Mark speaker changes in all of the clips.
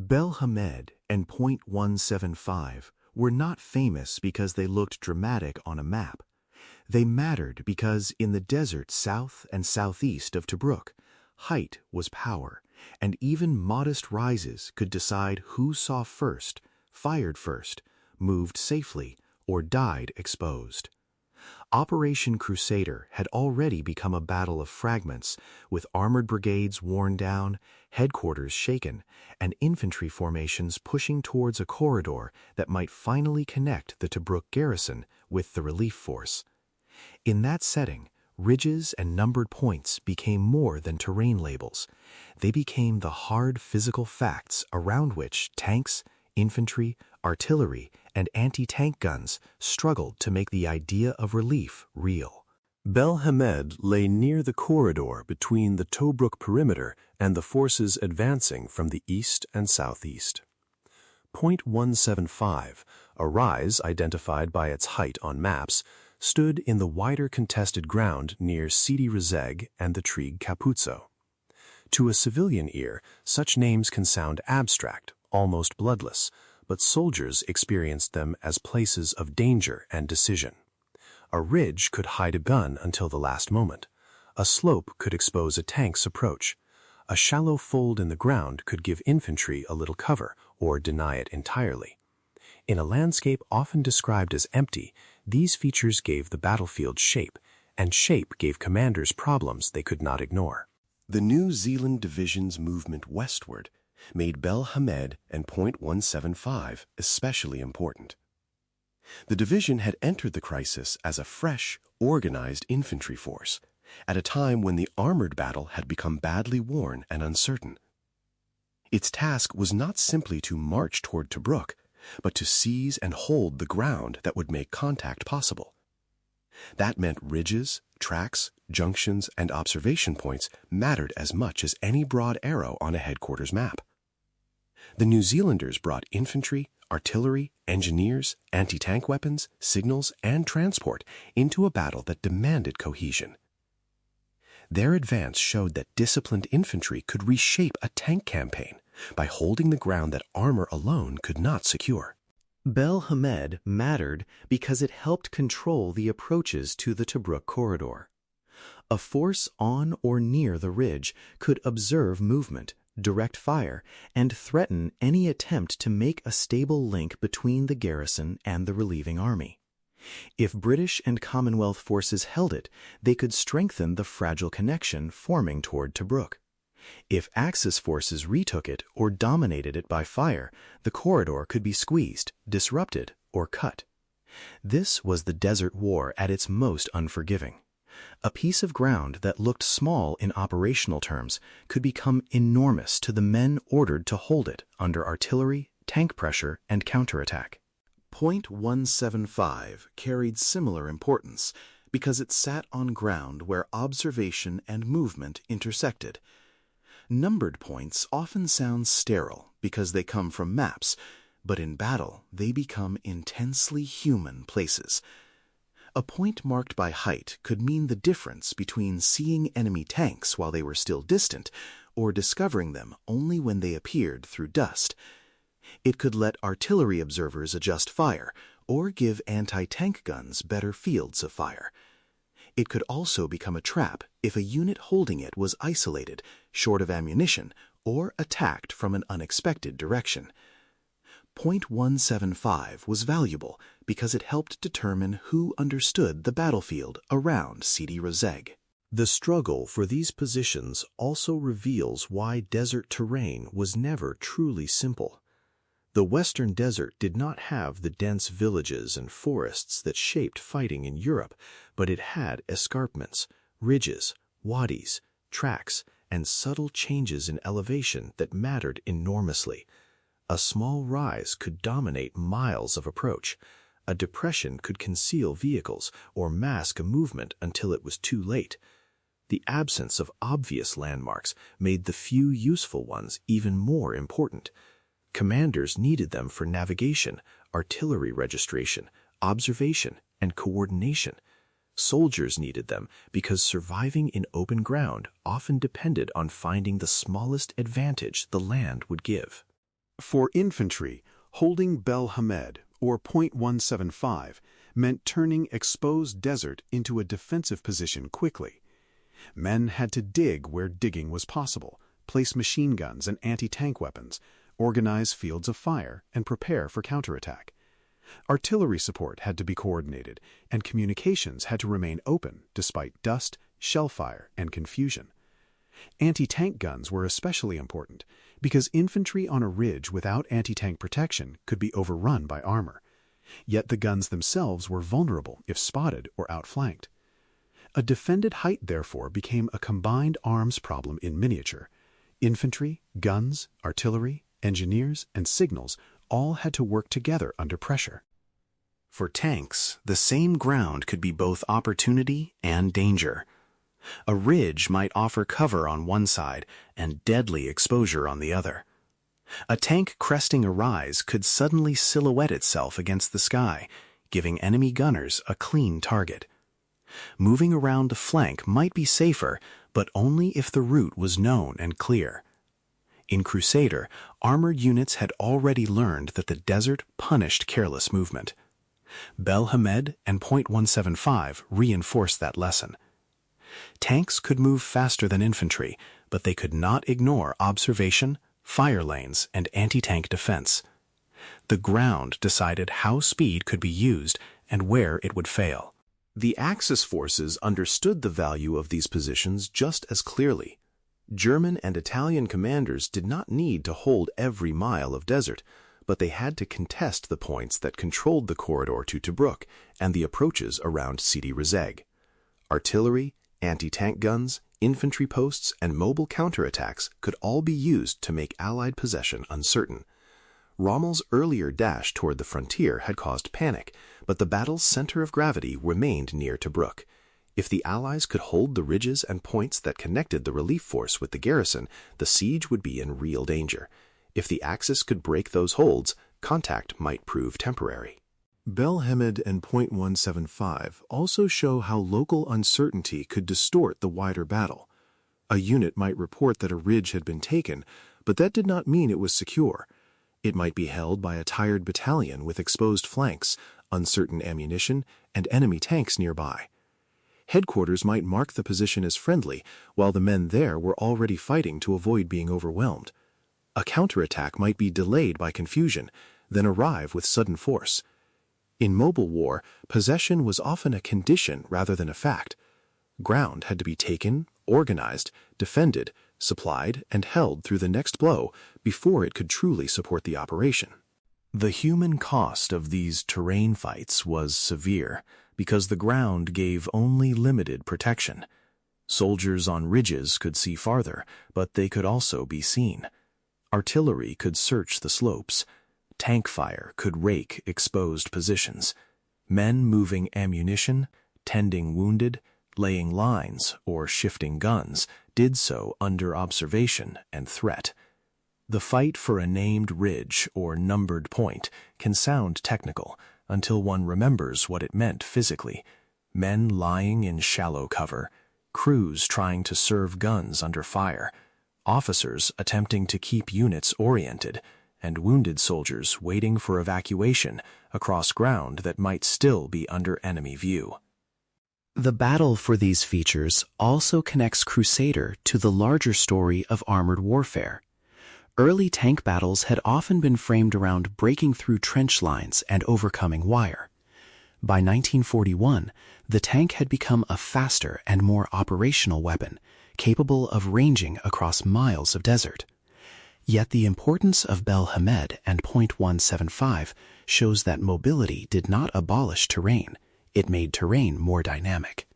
Speaker 1: Belhamed and Point 175 were not famous because they looked dramatic on a map. They mattered because in the desert south and southeast of Tobruk, height was power, and even modest rises could decide who saw first, fired first, moved safely, or died exposed. Operation Crusader had already become a battle of fragments, with armored brigades worn down, headquarters shaken, and infantry formations pushing towards a corridor that might finally connect the Tobruk garrison with the relief force. In that setting, ridges and numbered points became more than terrain labels. They became the hard physical facts around which tanks, infantry, artillery, and anti-tank guns struggled to make the idea of relief real.
Speaker 2: Belhamed lay near the corridor between the Tobruk perimeter and the forces advancing from the east and southeast. Point 175, a rise identified by its height on maps, stood in the wider contested ground near Sidi Rezegh and the Trig Capuzzo. To a civilian ear, such names can sound abstract, almost bloodless, but soldiers experienced them as places of danger and decision. A ridge could hide a gun until the last moment. A slope could expose a tank's approach. A shallow fold in the ground could give infantry a little cover or deny it entirely. In a landscape often described as empty, these features gave the battlefield shape, and shape gave commanders problems they could not ignore.
Speaker 3: The New Zealand Division's movement westward made Belhamed and Point 175 especially important. The division had entered the crisis as a fresh, organized infantry force, at a time when the armored battle had become badly worn and uncertain. Its task was not simply to march toward Tobruk, but to seize and hold the ground that would make contact possible. That meant ridges, tracks, junctions, and observation points mattered as much as any broad arrow on a headquarters map. The New Zealanders brought infantry, artillery, engineers, anti-tank weapons, signals, and transport into a battle that demanded cohesion. Their advance showed that disciplined infantry could reshape a tank campaign by holding the ground that armor alone could not secure.
Speaker 1: Belhamed mattered because it helped control the approaches to the Tobruk corridor. A force on or near the ridge could observe movement, direct fire, and threaten any attempt to make a stable link between the garrison and the relieving army. If British and Commonwealth forces held it, they could strengthen the fragile connection forming toward Tobruk. If Axis forces retook it or dominated it by fire, the corridor could be squeezed, disrupted, or cut. This was the Desert War at its most unforgiving. A piece of ground that looked small in operational terms could become enormous to the men ordered to hold it under artillery, tank pressure, and counterattack. Point 175 carried similar importance because it sat on ground where observation and movement intersected. Numbered points often sound sterile because they come from maps, but in battle they become intensely human places. A point marked by height could mean the difference between seeing enemy tanks while they were still distant or discovering them only when they appeared through dust. It could let artillery observers adjust fire or give anti-tank guns better fields of fire. It could also become a trap if a unit holding it was isolated, short of ammunition, or attacked from an unexpected direction. Point 175 was valuable because it helped determine who understood the battlefield around Sidi Rezegh.
Speaker 2: The struggle for these positions also reveals why desert terrain was never truly simple. The Western Desert did not have the dense villages and forests that shaped fighting in Europe, but it had escarpments, ridges, wadis, tracks, and subtle changes in elevation that mattered enormously. A small rise could dominate miles of approach. A depression could conceal vehicles or mask a movement until it was too late. The absence of obvious landmarks made the few useful ones even more important. Commanders needed them for navigation, artillery registration, observation, and coordination. Soldiers needed them because surviving in open ground often depended on finding the smallest advantage the land would give.
Speaker 4: For infantry, holding Belhamed, or Point 175, meant turning exposed desert into a defensive position quickly. Men had to dig where digging was possible, place machine guns and anti-tank weapons, organize fields of fire, and prepare for counterattack. Artillery support had to be coordinated, and communications had to remain open despite dust, shellfire, and confusion. Anti-tank guns were especially important because infantry on a ridge without anti-tank protection could be overrun by armor. Yet the guns themselves were vulnerable if spotted or outflanked. A defended height, therefore, became a combined arms problem in miniature. Infantry, guns, artillery, engineers, and signals all had to work together under pressure.
Speaker 1: For tanks, the same ground could be both opportunity and danger. A ridge might offer cover on one side and deadly exposure on the other. A tank cresting a rise could suddenly silhouette itself against the sky, giving enemy gunners a clean target. Moving around the flank might be safer, but only if the route was known and clear. In Crusader, armored units had already learned that the desert punished careless movement. Belhamed and Point 175 reinforced that lesson. Tanks could move faster than infantry, but they could not ignore observation, fire lanes, and anti-tank defense. The ground decided how speed could be used and where it would fail.
Speaker 3: The Axis forces understood the value of these positions just as clearly. German and Italian commanders did not need to hold every mile of desert, but they had to contest the points that controlled the corridor to Tobruk and the approaches around Sidi Rezegh. Artillery, anti-tank guns, infantry posts, and mobile counterattacks could all be used to make Allied possession uncertain. Rommel's earlier dash toward the frontier had caused panic, but the battle's center of gravity remained near Tobruk. If the Allies could hold the ridges and points that connected the relief force with the garrison, the siege would be in real danger. If the Axis could break those holds, contact might prove temporary.
Speaker 2: Belhamed and Point 175 also show how local uncertainty could distort the wider battle. A unit might report that a ridge had been taken, but that did not mean it was secure. It might be held by a tired battalion with exposed flanks, uncertain ammunition, and enemy tanks nearby. Headquarters might mark the position as friendly, while the men there were already fighting to avoid being overwhelmed. A counterattack might be delayed by confusion, then arrive with sudden force. In mobile war, possession was often a condition rather than a fact. Ground had to be taken, organized, defended, supplied, and held through the next blow before it could truly support the operation.
Speaker 1: The human cost of these terrain fights was severe because the ground gave only limited protection. Soldiers on ridges could see farther, but they could also be seen. Artillery could search the slopes. Tank fire could rake exposed positions. Men moving ammunition, tending wounded, laying lines, or shifting guns did so under observation and threat. The fight for a named ridge or numbered point can sound technical until one remembers what it meant physically. Men lying in shallow cover, crews trying to serve guns under fire, officers attempting to keep units oriented, and wounded soldiers waiting for evacuation across ground that might still be under enemy view. The battle for these features also connects Crusader to the larger story of armored warfare. Early tank battles had often been framed around breaking through trench lines and overcoming wire. By 1941, the tank had become a faster and more operational weapon, capable of ranging across miles of desert. Yet the importance of Belhamed and Point 175 shows that mobility did not abolish terrain, it made terrain more dynamic.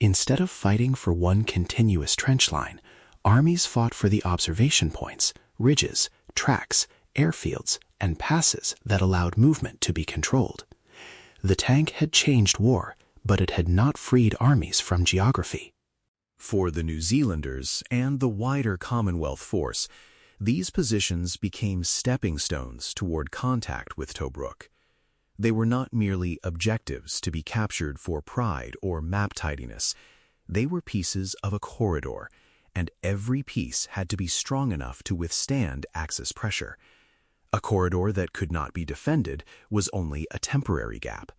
Speaker 1: Instead of fighting for one continuous trench line, armies fought for the observation points, ridges, tracks, airfields, and passes that allowed movement to be controlled. The tank had changed war, but it had not freed armies from geography.
Speaker 4: For the New Zealanders and the wider Commonwealth force, these positions became stepping stones toward contact with Tobruk. They were not merely objectives to be captured for pride or map tidiness. They were pieces of a corridor, and every piece had to be strong enough to withstand Axis pressure.
Speaker 1: A corridor that could not be defended was only a temporary gap.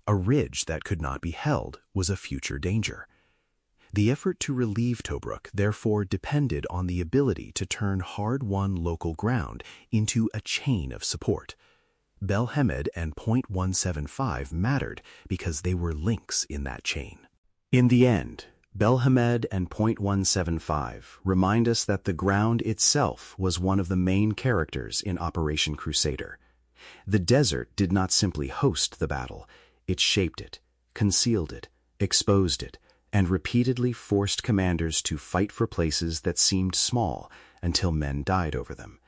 Speaker 1: A ridge that could not be held was a future danger. The effort to relieve Tobruk therefore depended on the ability to turn hard-won local ground into a chain of support. Belhamed and Point 175 mattered because they were links in that chain. In the end, Belhamed and Point 175 remind us that the ground itself was one of the main characters in Operation Crusader. The desert did not simply host the battle, it shaped it, concealed it, exposed it, and repeatedly forced commanders to fight for places that seemed small until men died over them.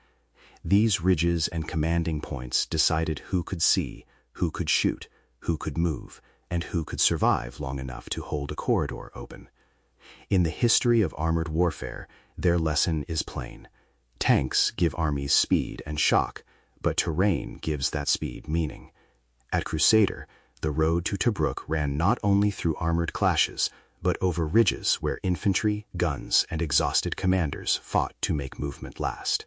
Speaker 1: These ridges and commanding points decided who could see, who could shoot, who could move, and who could survive long enough to hold a corridor open. In the history of armored warfare, their lesson is plain. Tanks give armies speed and shock, but terrain gives that speed meaning. At Crusader, the road to Tobruk ran not only through armored clashes, but over ridges where infantry, guns, and exhausted commanders fought to make movement last.